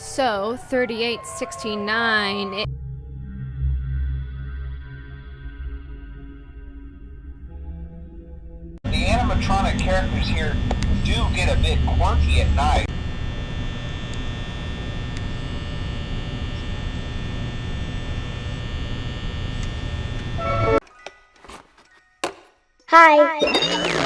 So 3869. The animatronic characters here do get a bit quirky at night. Hi.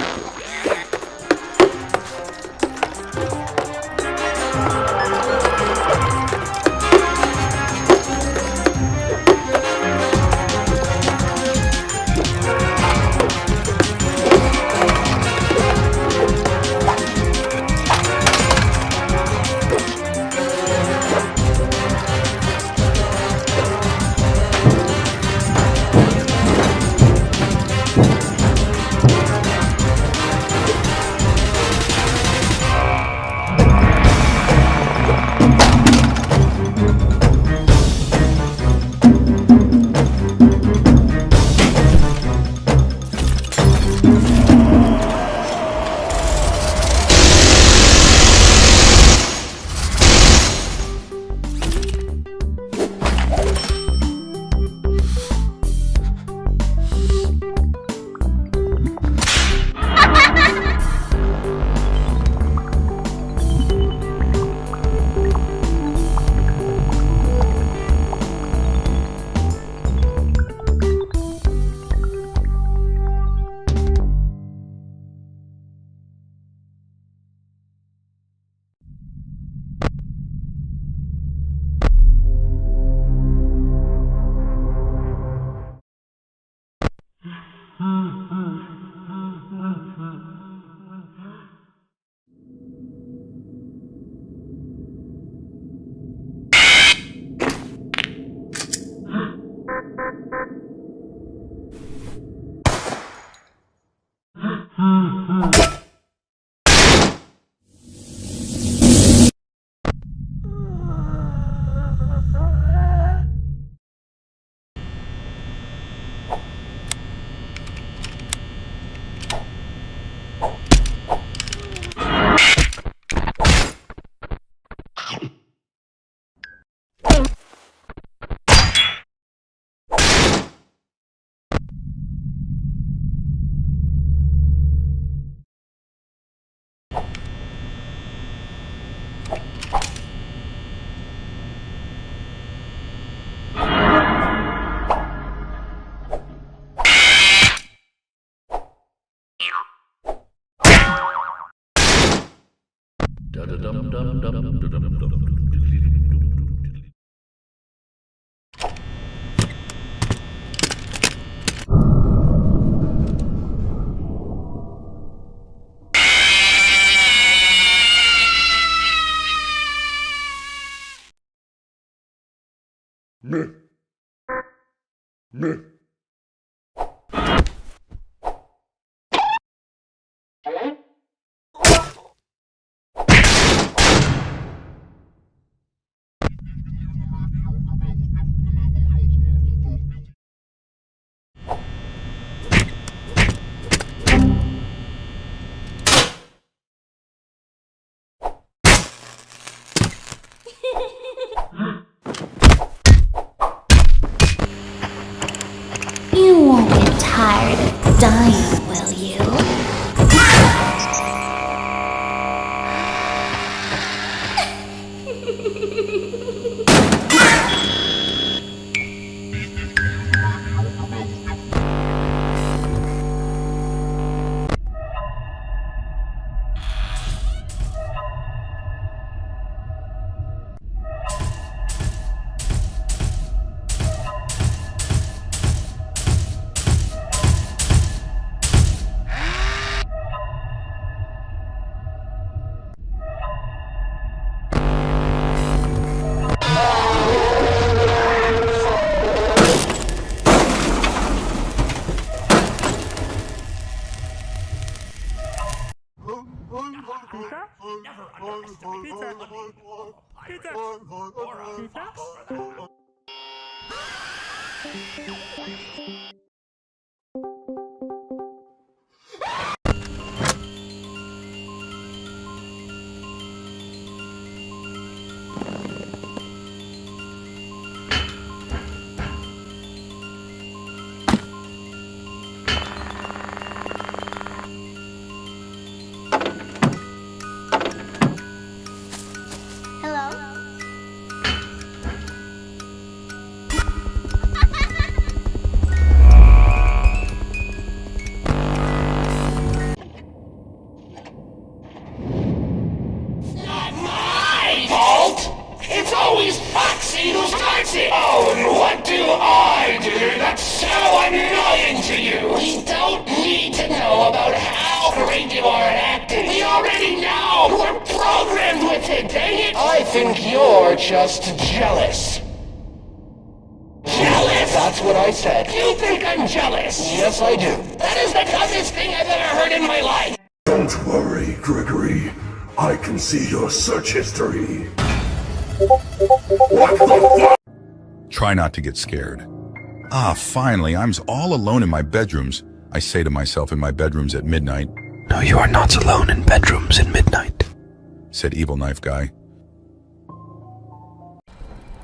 You won't get tired of dying, will you? Hello? My fault? It's always Foxy who starts it! Oh, and what do I do that's so annoying to you? We don't need to know about how great you are at acting. We already know! We're programmed with it, dang it! I think you're just jealous. Jealous? That's what I said. You think I'm jealous? Yes, I do. That is the dumbest thing I've ever heard in my life. Don't worry, Gregory. I can see your search history. What the fuck? Try not to get scared. Ah, finally, I'm all alone in my bedrooms. I say to myself in my bedrooms at midnight. No, you are not alone in bedrooms at midnight, Said Evil Knife Guy.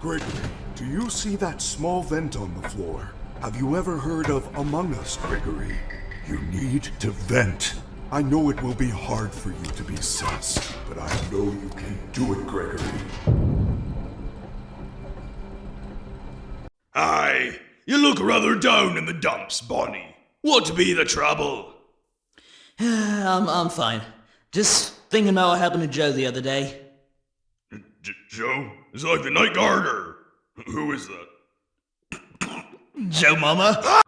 Gregory, do you see that small vent on the floor? Have you ever heard of Among Us, Gregory? You need to vent. I know it will be hard for you to be sus, but I know you can do it, Gregory. Aye, you look rather down in the dumps, Bonnie. What be the trouble? I'm fine. Just thinking about what happened to Joe the other day. Joe? Is like the night guard, or who is that? Joe Mama?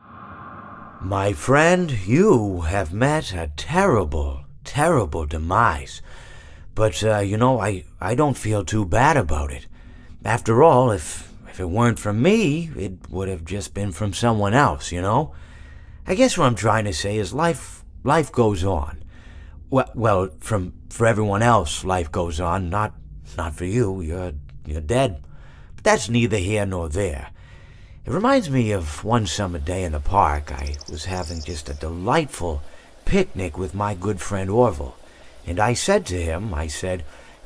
My friend, you have met a terrible, terrible demise. But, I don't feel too bad about it. After all, if it weren't from me, it would have just been from someone else, I guess what I'm trying to say is life goes on. Well, for everyone else, life goes on, not for you. You're dead. But that's neither here nor there. It reminds me of one summer day in the park. I was having just a delightful picnic with my good friend Orville. And I said to him,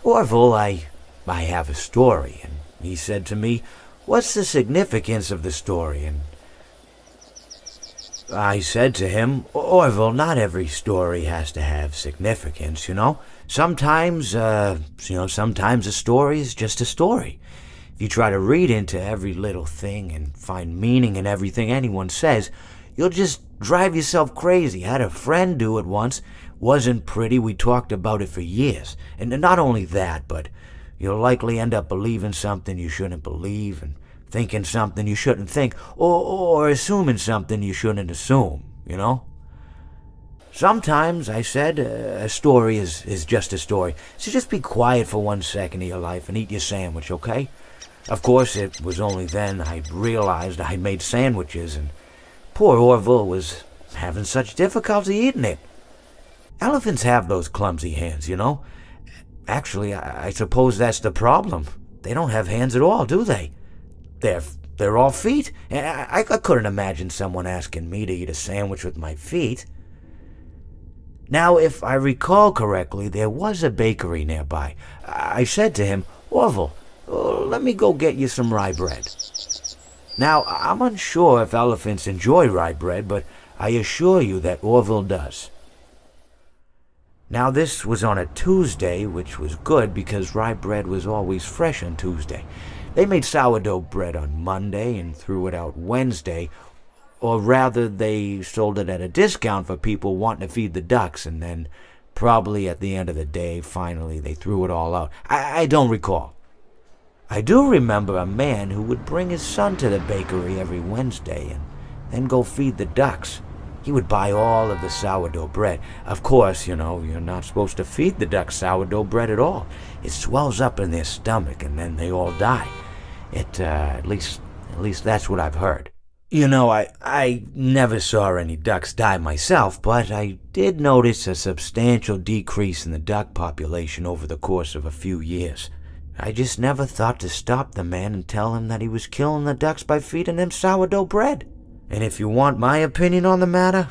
Orville, I have a story. And he said to me, what's the significance of the story? And I said to him, Orville, not every story has to have significance, Sometimes a story is just a story. If you try to read into every little thing and find meaning in everything anyone says, you'll just drive yourself crazy. I had a friend do it once. Wasn't pretty. We talked about it for years. And not only that, but you'll likely end up believing something you shouldn't believe and thinking something you shouldn't think or assuming something you shouldn't assume, Sometimes, I said, a story is just a story. So just be quiet for 1 second of your life and eat your sandwich, okay? Of course, it was only then I realized I made sandwiches, and poor Orville was having such difficulty eating it. Elephants have those clumsy hands, Actually, I suppose that's the problem. They don't have hands at all, do they? They're all feet. I couldn't imagine someone asking me to eat a sandwich with my feet. Now, if I recall correctly, there was a bakery nearby. I said to him, Orville, let me go get you some rye bread. Now, I'm unsure if elephants enjoy rye bread, but I assure you that Orville does. Now, this was on a Tuesday, which was good because rye bread was always fresh on Tuesday. They made sourdough bread on Monday and threw it out Wednesday, or rather, they sold it at a discount for people wanting to feed the ducks, and then probably at the end of the day, finally, they threw it all out. I don't recall. I do remember a man who would bring his son to the bakery every Wednesday and then go feed the ducks. He would buy all of the sourdough bread. Of course, you're not supposed to feed the ducks sourdough bread at all. It swells up in their stomach and then they all die. At least that's what I've heard. I never saw any ducks die myself, but I did notice a substantial decrease in the duck population over the course of a few years. I just never thought to stop the man and tell him that he was killing the ducks by feeding them sourdough bread. And if you want my opinion on the matter,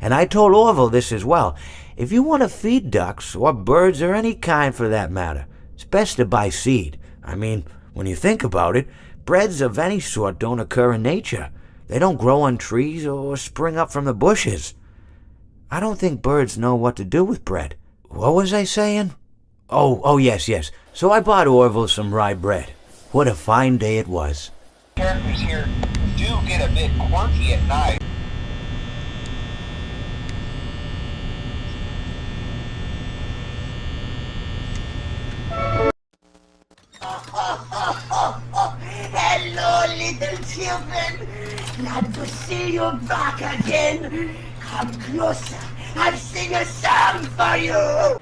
and I told Orville this as well, if you want to feed ducks, or birds, or any kind for that matter, it's best to buy seed. I mean, when you think about it, breads of any sort don't occur in nature. They don't grow on trees or spring up from the bushes. I don't think birds know what to do with bread. What was I saying? Oh, yes. So I bought Orville some rye bread. What a fine day it was. Characters here do get a bit quirky at night. Hello, little children. Glad to see you back again. Come closer. I'll sing a song for you.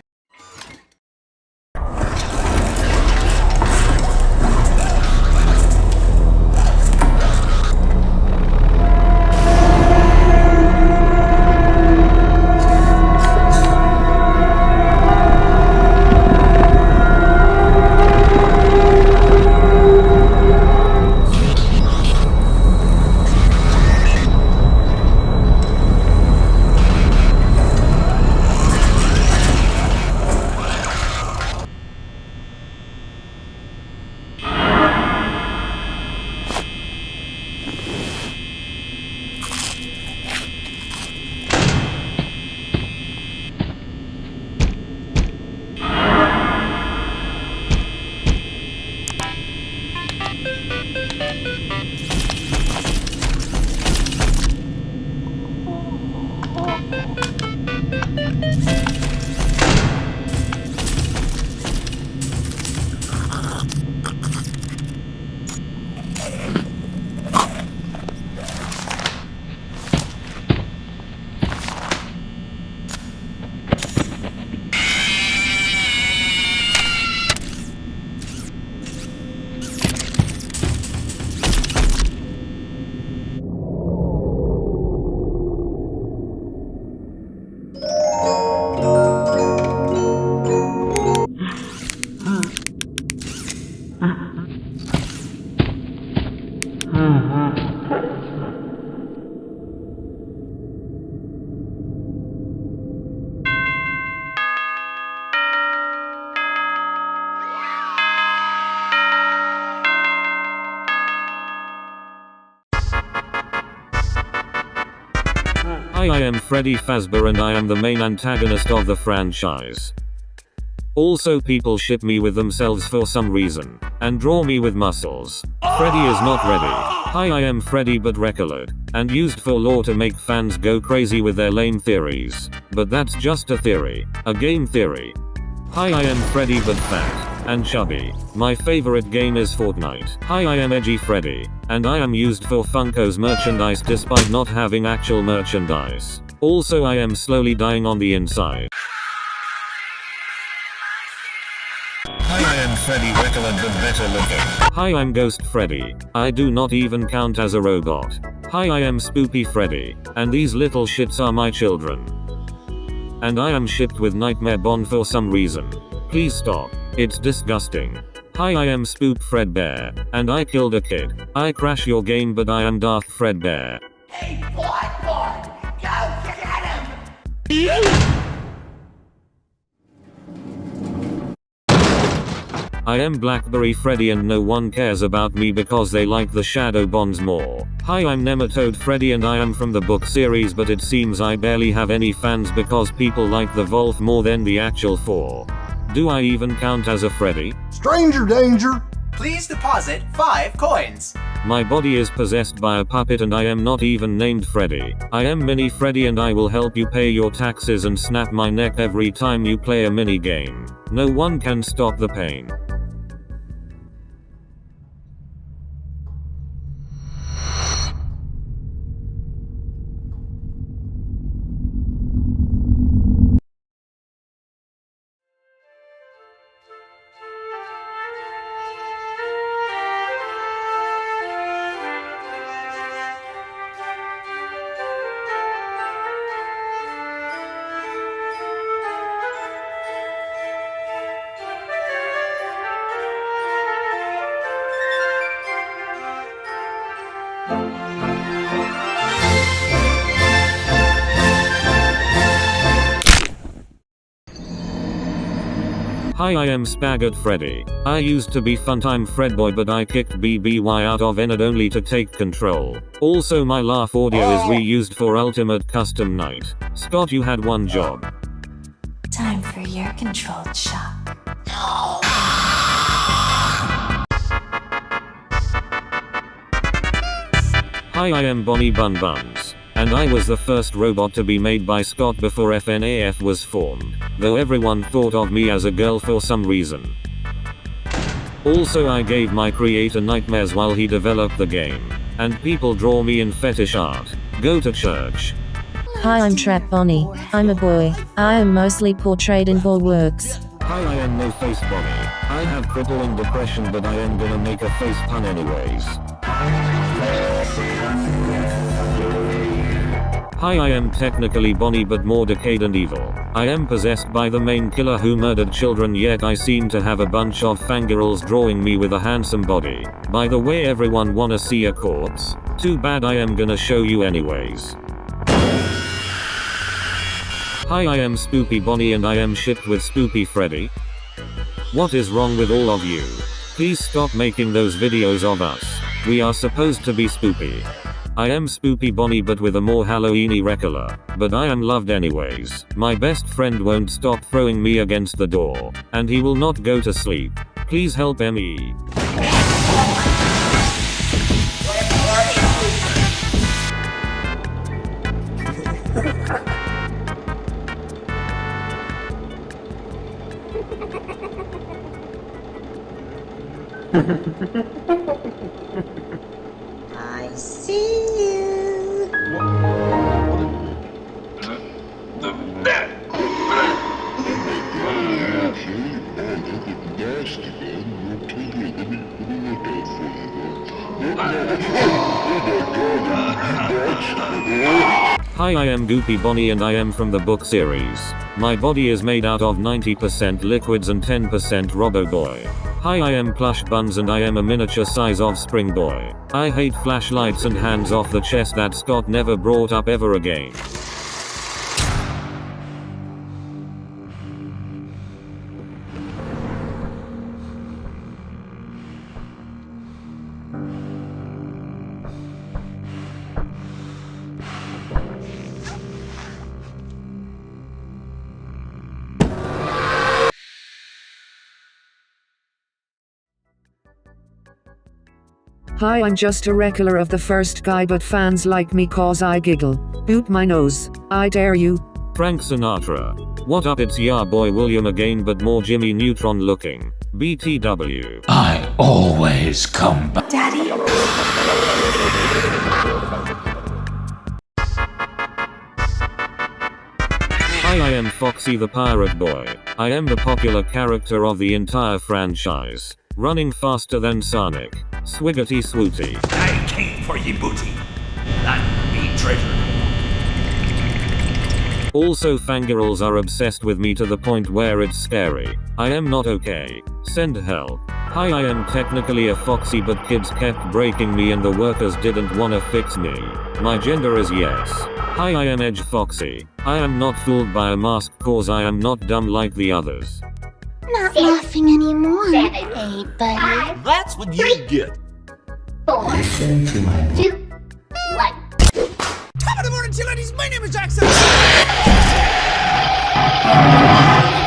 Hi, I am Freddy Fazbear and I am the main antagonist of the franchise. Also, people ship me with themselves for some reason, and draw me with muscles. Freddy is not ready. Hi, I am Freddy but recolored, and used for lore to make fans go crazy with their lame theories. But that's just a theory, a game theory. Hi, I am Freddy but fat, and chubby. My favorite game is Fortnite. Hi, I am Edgy Freddy, and I am used for Funko's merchandise despite not having actual merchandise. Also, I am slowly dying on the inside. Hi, I am Freddy Recolored but better looking. Hi, I'm Ghost Freddy. I do not even count as a robot. Hi, I am Spoopy Freddy, and these little shits are my children. And I am shipped with Nightmare Bond for some reason. Please stop. It's disgusting. Hi, I am Spoop Fredbear, and I killed a kid. I crash your game but I am Darth Fredbear. Hey, Bloodborne! Go get him! I am Blackberry Freddy and no one cares about me because they like the Shadow Bonds more. Hi, I'm Nematode Freddy and I am from the book series but it seems I barely have any fans because people like the Wolf more than the actual 4. Do I even count as a Freddy? Stranger danger! Please deposit 5 coins. My body is possessed by a puppet and I am not even named Freddy. I am Mini Freddy and I will help you pay your taxes and snap my neck every time you play a mini game. No one can stop the pain. Hi, I am Spaggart Freddy. I used to be Funtime Fredboy but I kicked BBY out of Enid only to take control. Also, my laugh audio is reused for Ultimate Custom Night. Scott, you had one job. Time for your controlled shock. Hi, I am Bonnie Bun Buns, and I was the first robot to be made by Scott before FNAF was formed, though everyone thought of me as a girl for some reason. Also, I gave my creator nightmares while he developed the game, and people draw me in fetish art. Go to church. Hi, I'm Trap Bonnie. I'm a boy. I am mostly portrayed in boy works. Hi, I am No Face Bonnie. I have crippling depression, but I am gonna make a face pun anyways. Hi, I am technically Bonnie but more decayed and evil. I am possessed by the main killer who murdered children, yet I seem to have a bunch of fangirls drawing me with a handsome body. By the way, everyone wanna see a corpse? Too bad, I am gonna show you anyways. Hi, I am Spoopy Bonnie and I am shipped with Spoopy Freddy. What is wrong with all of you? Please stop making those videos of us. We are supposed to be spoopy. I am Spoopy Bonnie but with a more Halloweeny recolor, but I am loved anyways. My best friend won't stop throwing me against the door, and he will not go to sleep. Please help me. I see you. Hi, I am Goopy Bonnie and I am from the book series. My body is made out of 90% liquids and 10% Robo Boy. Hi, I am Plush Buns and I am a miniature size of Spring Boy. I hate flashlights and hands off the chest that Scott never brought up ever again. Hi, I'm just a regular of the first guy, but fans like me cause I giggle. Boot my nose, I dare you. Frank Sinatra. What up, it's ya boy William again but more Jimmy Neutron looking. BTW. I always come back. Daddy? Hi, I am Foxy the Pirate Boy. I am the popular character of the entire franchise. Running faster than Sonic. Swiggity swooty. I came for ye booty. That be treasure. Also, fangirls are obsessed with me to the point where it's scary. I am not okay. Send help. Hi, I am technically a Foxy but kids kept breaking me and the workers didn't wanna fix me. My gender is yes. Hi, I am Edge Foxy. I am not fooled by a mask cause I am not dumb like the others. Not laughing anymore, hey buddy. That's what you get. 4, 2, 1. Top of the morning, ladies. My name is Jackson.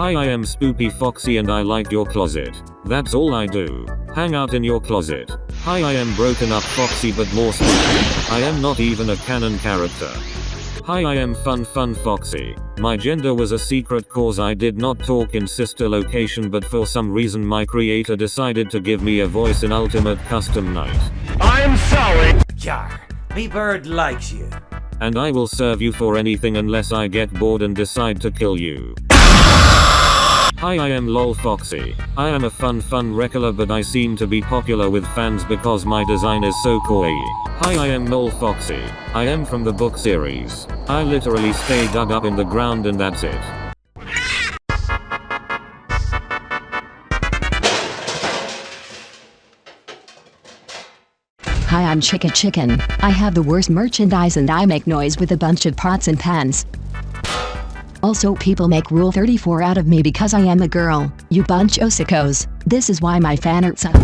Hi, I am Spoopy Foxy and I like your closet. That's all I do. Hang out in your closet. Hi, I am Broken Up Foxy but more spooky. I am not even a canon character. Hi, I am Fun Foxy. My gender was a secret cause I did not talk in sister location, but for some reason my creator decided to give me a voice in Ultimate Custom Night. I'm sorry. Yar, me bird likes you. And I will serve you for anything unless I get bored and decide to kill you. Hi, I am LOL Foxy. I am a fun regular but I seem to be popular with fans because my design is so kawaii. Hi, I am Mole Foxy. I am from the book series. I literally stay dug up in the ground and that's it. Hi, I'm Chica Chicken. I have the worst merchandise and I make noise with a bunch of pots and pans. Also, people make Rule 34 out of me because I am a girl. You bunch of sickos. This is why my fan arts suck.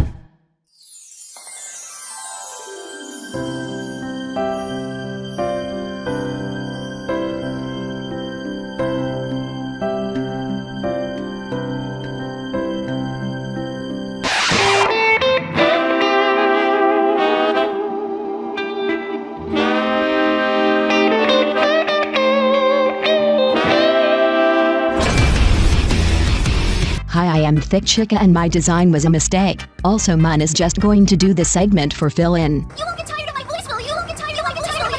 thick Chica and my design was a mistake. Also mine is just going to do the segment for fill-in. You won't get tired of my voice, will you? You won't get tired of my voice, will you?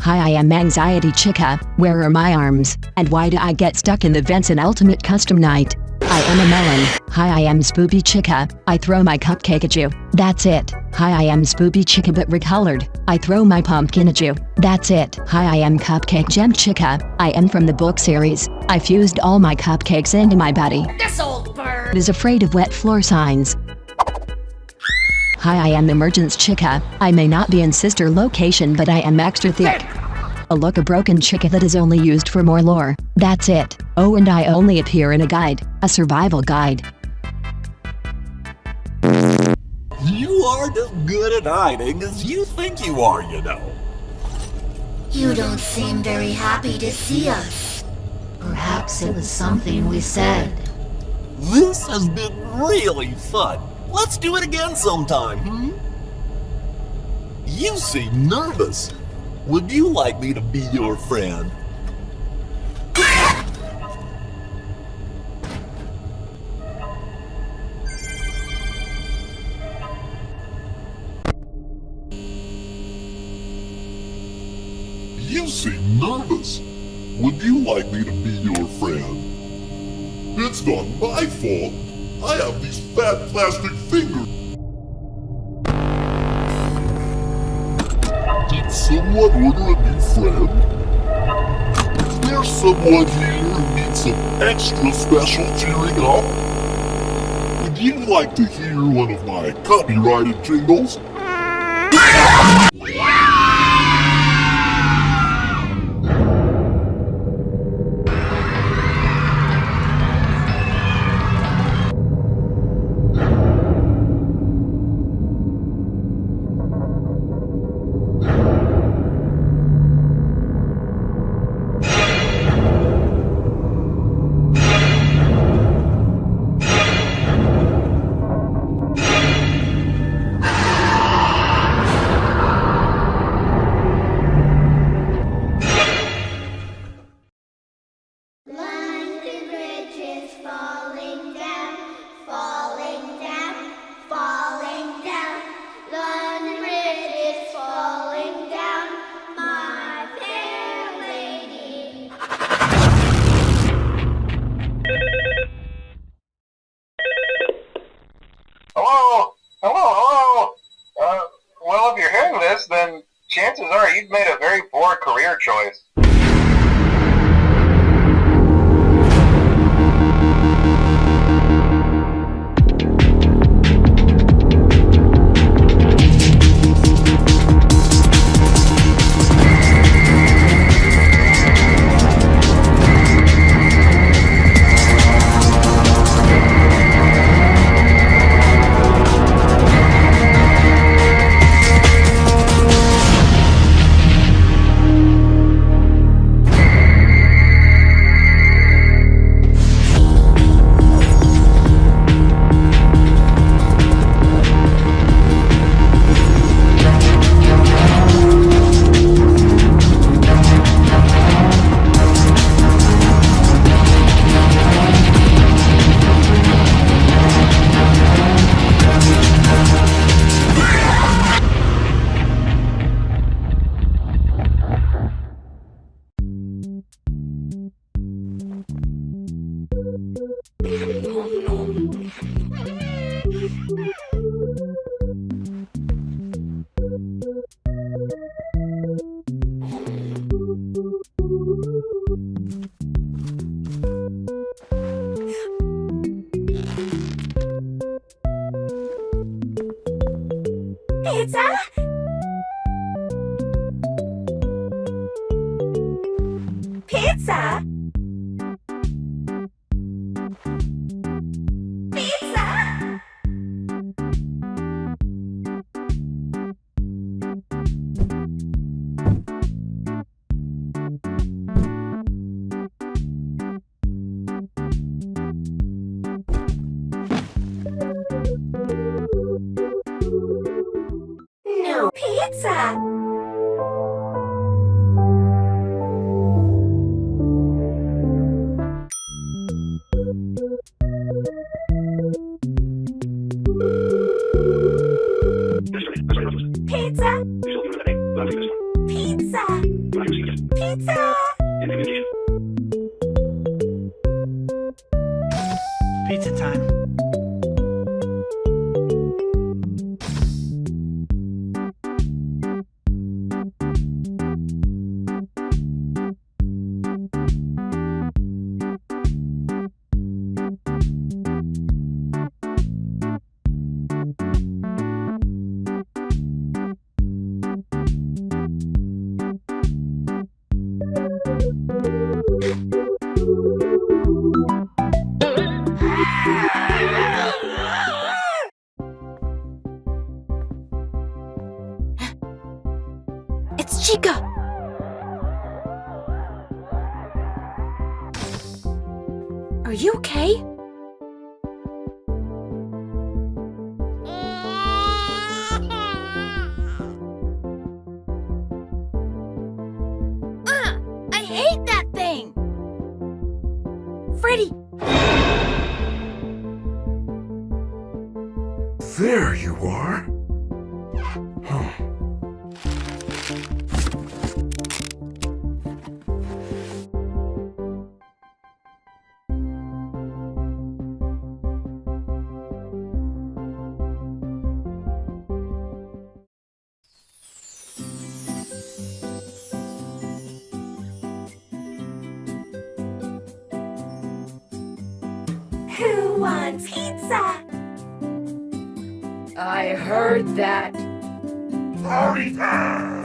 Hi, I am Anxiety Chica. Where are my arms? And why do I get stuck in the vents in Ultimate Custom Night? I am a melon. Hi, I am Spoopy Chica. I throw my cupcake at you. That's it. Hi, I am Spoopy Chica but recolored. I throw my pumpkin at you. That's it. Hi, I am Cupcake Gem Chica. I am from the book series. I fused all my cupcakes into my body. This old bird Is afraid of wet floor signs. Hi, I am Emergence Chica. I may not be in sister location, but I am extra thick. A look a broken Chica that is only used for more lore. That's it. Oh, and I only appear in a guide. A survival guide. You aren't as good at hiding as you think you are, you know. You don't seem very happy to see us. Perhaps it was something we said. This has been really fun. Let's do it again sometime, You seem nervous. Would you like me to be your friend? You seem nervous. Would you like me to be your friend? It's not my fault. I have these fat plastic fingers. Did someone order a new friend? Is there someone here who needs some extra special cheering up? Would you like to hear one of my copyrighted jingles? London Bridge is falling down, falling down, falling down. London Bridge is falling down, my fair lady. Hello? Hello? Well, if you're hearing this, then chances are you've made a very poor career choice. Pizza? Pizza? Pizza? Pizza! Pizza! Pizza! Pizza! Pizza time. It's Chica! Are you okay? I hate that thing! Freddy! There you are. Who wants pizza? I heard that. Party time!